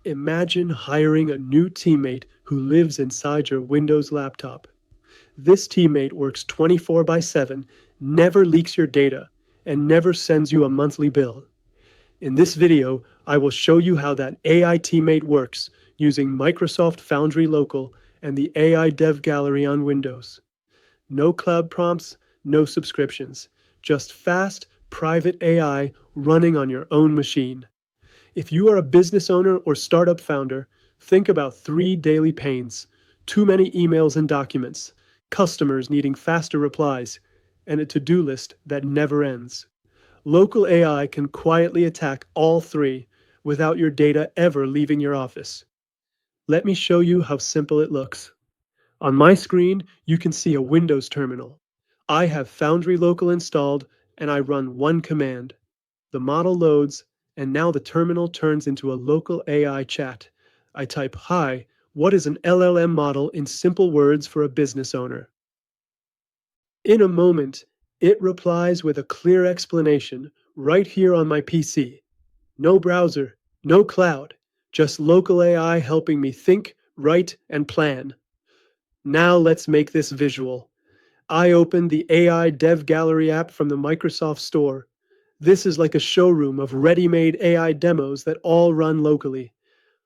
Imagine hiring a new teammate who lives inside your Windows laptop. This teammate works 24 by 7, never leaks your data, and never sends you a monthly bill. In this video, I will show you how that AI teammate works using Microsoft Foundry Local and the AI Dev Gallery on Windows. No cloud prompts, no subscriptions, just fast, private AI running on your own machine. If you are a business owner or startup founder, think about 3 daily pains: too many emails and documents, customers needing faster replies, and a to-do list that never ends. Local AI can quietly attack all 3 without your data ever leaving your office. Let me show you how simple it looks. On my screen, you can see a Windows terminal. I have Foundry Local installed, and I run one command. The model loads, and now the terminal turns into a local AI chat. I type, "Hi, what is an LLM model?" in simple words for a business owner. In a moment, it replies with a clear explanation right here on my PC. No browser, no cloud, just local AI helping me think, write, and plan. Now let's make this visual. I opened the AI Dev Gallery app from the Microsoft Store. This is like a showroom of ready-made AI demos that all run locally.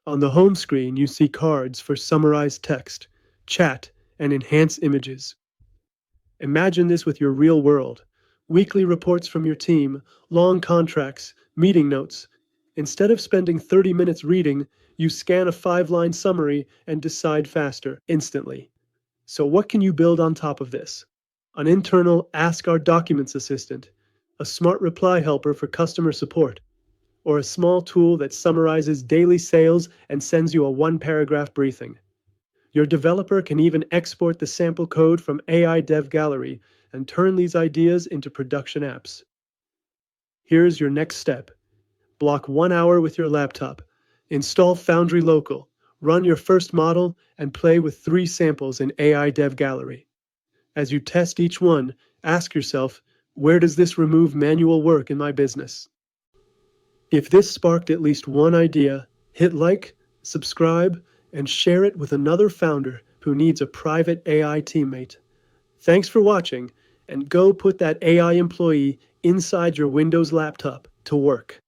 On the home screen, you see cards for summarized text, chat, and enhanced images. Imagine this with your real world. Weekly reports from your team, long contracts, meeting notes. Instead of spending 30 minutes reading, you scan a 5-line summary and decide faster, instantly. So what can you build on top of this? An internal Ask Our Documents assistant, a smart reply helper for customer support, or a small tool that summarizes daily sales and sends you a 1-paragraph briefing. Your developer can even export the sample code from AI Dev Gallery and turn these ideas into production apps. Here's your next step. Block 1 hour with your laptop. Install Foundry Local. Run your first model and play with 3 samples in AI Dev Gallery. As you test each one, ask yourself, where does this remove manual work in my business? If this sparked at least one idea, hit like, subscribe, and share it with another founder who needs a private AI teammate. Thanks for watching, and go put that AI employee inside your Windows laptop to work.